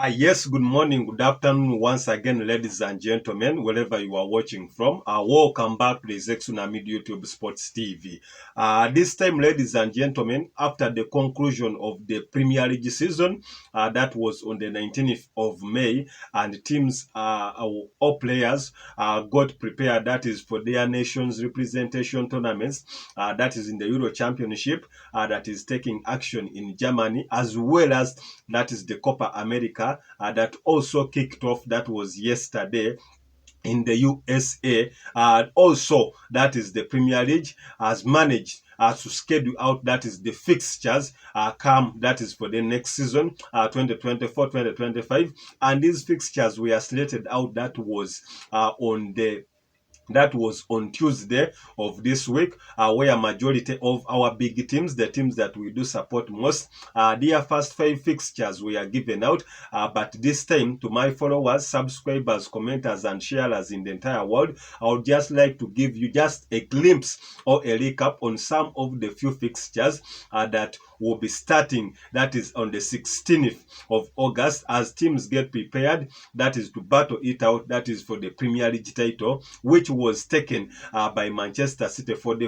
Yes, good morning, good afternoon once again, ladies and gentlemen, wherever you are watching from. Welcome back to the Zexunamid YouTube Sports TV. This time, ladies and gentlemen, after the conclusion of the Premier League season, that was on the 19th of May, and teams, all players, got prepared, that is for their nation's representation tournaments, that is in the Euro Championship, that is taking action in Germany, as well as that is the Copa America that also kicked off. That was yesterday in the USA. Also, that is the Premier League has managed to schedule out, that is the fixtures come, that is for the next season, 2024-2025, and these fixtures were slated out. That was on Tuesday of this week, where a majority of our big teams, the teams that we do support most, their first five fixtures were given out. But this time, to my followers, subscribers, commenters, and sharers in the entire world, I would just like to give you just a glimpse or a recap on some of the few fixtures that will be starting. That is on the 16th of August, as teams get prepared, that is to battle it out, that is for the Premier League title, which was taken by Manchester City for the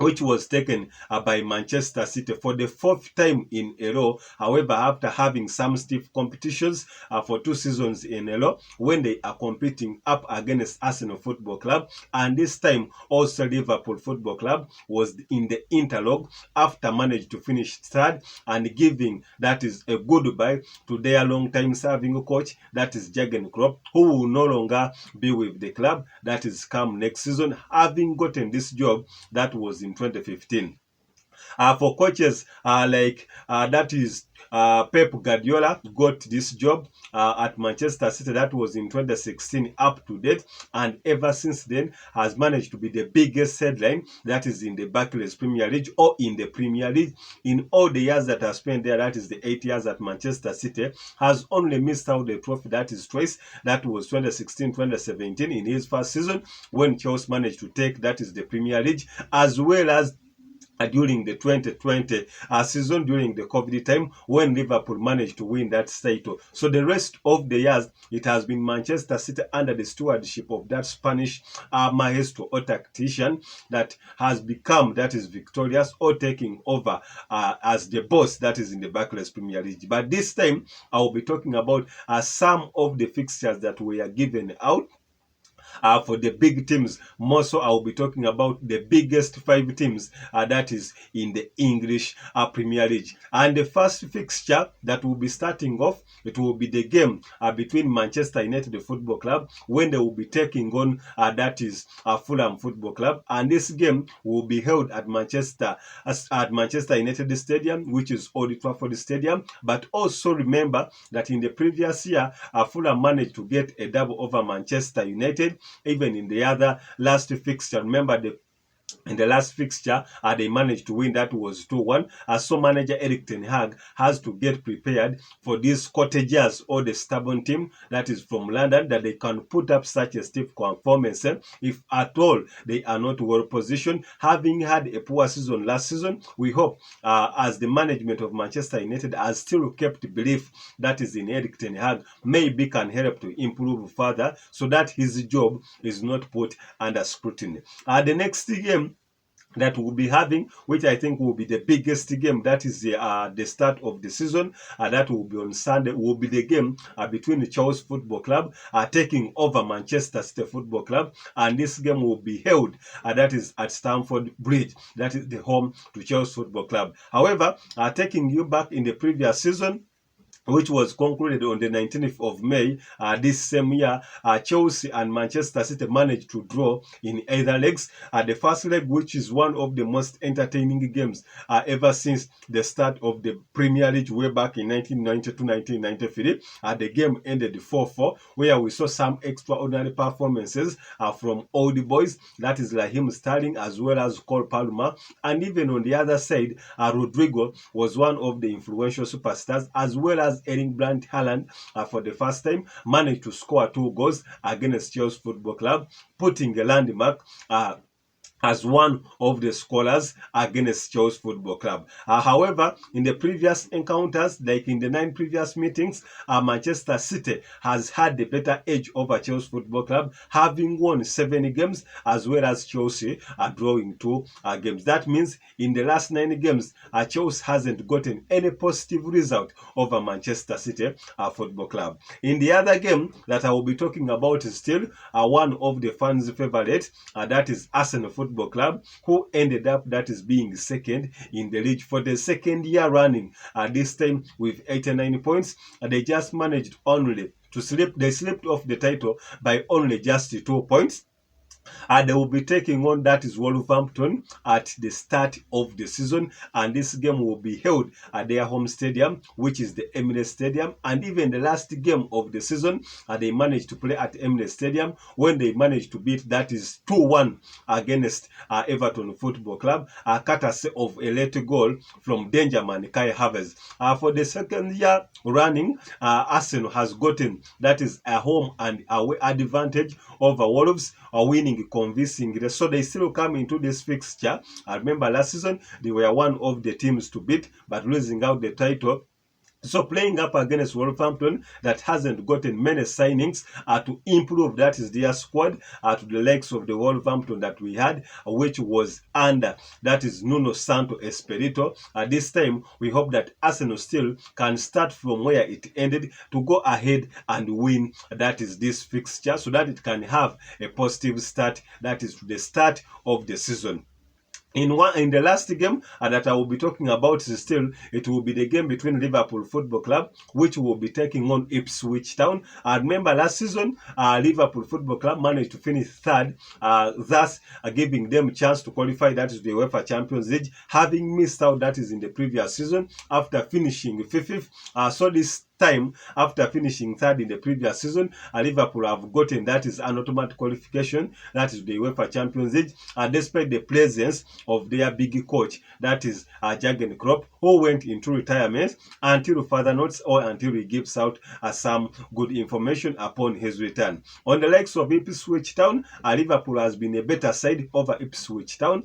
which was taken by Manchester City for the fourth time in a row. However, after having some stiff competitions for 2 seasons in a row, when they are competing up against Arsenal Football Club, and this time also Liverpool Football Club was in the interlock after managed to finish third, and giving, that is, a goodbye to their long-time serving coach, that is Jurgen Klopp, who will no longer be with the club, that is come next season, having gotten this job that was in 2015. For coaches that is Pep Guardiola got this job at Manchester City, that was in 2016 up to date, and ever since then has managed to be the biggest headline, that is in the Barclays Premier League or in the Premier League. In all the years that I spent there, that is the 8 years at Manchester City, has only missed out the trophy, that is twice. That was 2016-2017 in his first season, when Chelsea managed to take, that is the Premier League, as well as during the 2020 season, during the COVID time, when Liverpool managed to win that title. So the rest of the years, it has been Manchester City under the stewardship of that Spanish maestro or tactician that has become, that is, victorious or taking over as the boss, that is in the Barclays Premier League. But this time, I will be talking about some of the fixtures that were given out for the big teams. More so, I will be talking about the biggest five teams, that is in the English Premier League. And the first fixture that will be starting off, it will be the game between Manchester United Football Club, when they will be taking on, that is Fulham Football Club. And this game will be held at Manchester United Stadium, which is Old Trafford Stadium. But also remember that in the previous year, Fulham managed to get a double over Manchester United. Even in the other last fixture, remember in the last fixture, they managed to win. That was 2-1. So manager Eric Ten Hag has to get prepared for these cottagers or the stubborn team that is from London, that they can put up such a stiff performance if at all they are not well positioned. Having had a poor season last season, we hope, as the management of Manchester United has still kept belief, that is in Eric Ten Hag, maybe can help to improve further so that his job is not put under scrutiny. The next game that we'll be having, which I think will be the biggest game, that is the start of the season, that will be on Sunday, will be the game between the Chelsea Football Club taking over Manchester City Football Club, and this game will be held, that is at Stamford Bridge, that is the home to Chelsea Football Club. However, taking you back in the previous season, which was concluded on the 19th of May this same year, Chelsea and Manchester City managed to draw in either legs. The first leg, which is one of the most entertaining games ever since the start of the Premier League way back in 1992-1993, the game ended 4-4, where we saw some extraordinary performances from all the boys, that is Raheem Sterling as well as Cole Palmer, and even on the other side, Rodrigo was one of the influential superstars, as well as Erling Brandt Haaland, for the first time, managed to score 2 goals against Chelsea Football Club, putting a landmark as one of the scorers against Chelsea Football Club. However, in the previous encounters, like in the 9 previous meetings, Manchester City has had the better edge over Chelsea Football Club, having won 7 games, as well as Chelsea are drawing 2 games. That means in the last 9 games, Chelsea hasn't gotten any positive result over Manchester City Football Club. In the other game that I will be talking about is still one of the fans' favourite, that is Arsenal Football Club, who ended up that is being second in the league for the second year running. This time with 89 points, they just managed only to slip. They slipped off the title by only just 2 points. They will be taking on that is Wolverhampton at the start of the season, and this game will be held at their home stadium, which is the Emirates Stadium. And even the last game of the season, they managed to play at Emirates Stadium when they managed to beat that is 2-1 against Everton Football Club, courtesy of a late goal from Dangerman Kai Havertz. For the second year running, Arsenal has gotten that is a home and away advantage over Wolves, winning convincingly. So they still come into this fixture. I remember last season they were one of the teams to beat, but losing out the title. So playing up against Wolverhampton that hasn't gotten many signings to improve that is their squad to the likes of the Wolverhampton that we had, which was under that is Nuno Santo Espirito. This time we hope that Arsenal still can start from where it ended to go ahead and win that is this fixture, so that it can have a positive start that is to the start of the season. In the last game that I will be talking about is still, it will be the game between Liverpool Football Club, which will be taking on Ipswich Town. Remember last season, Liverpool Football Club managed to finish third, thus giving them a chance to qualify that is the UEFA Champions League, having missed out that is in the previous season after finishing fifth. So this time, after finishing third in the previous season, Liverpool have gotten that is an automatic qualification, that is the UEFA Champions League, despite the presence of their big coach, that is Jurgen Klopp, who went into retirement until further notes or until he gives out some good information upon his return. On the likes of Ipswich Town, Liverpool has been a better side over Ipswich Town.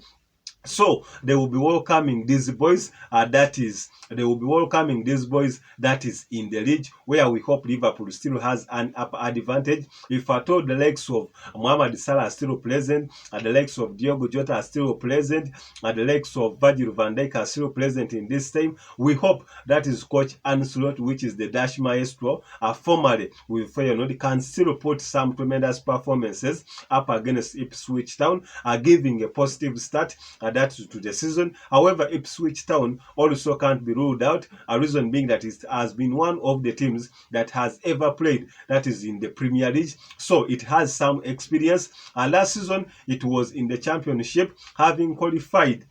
So they will be welcoming these boys. They will be welcoming these boys that is in the league, where we hope Liverpool still has an upper advantage. If at all the likes of Mohamed Salah are still present, the likes of Diogo Jota are still present, the likes of Virgil van Dijk are still present in this time, we hope that is Coach Ancelotti, which is the Dutch maestro, formerly with Feyenoord, can still put some tremendous performances up against Ipswich Town, giving a positive start that to the season. However, Ipswich Town also can't be ruled out, a reason being that it has been one of the teams that has ever played that is in the Premier League, so it has some experience. Last season it was in the Championship, having qualified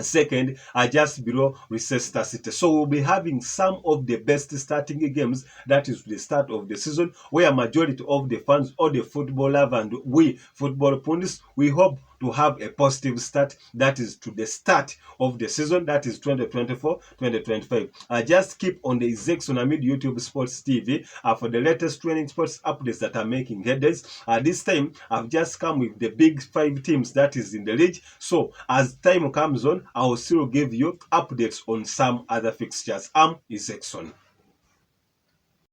second just below Leicester City. So we'll be having some of the best starting games that is the start of the season, where majority of the fans or the football love and we football pundits, we hope to have a positive start that is to the start of the season, that is 2024-2025. Just keep on the Zexonamid YouTube Sports TV for the latest training sports updates that are making headlines. This time I've just come with the big 5 teams that is in the league, so as time comes on I will still give you updates on some other fixtures. I'm Zexon.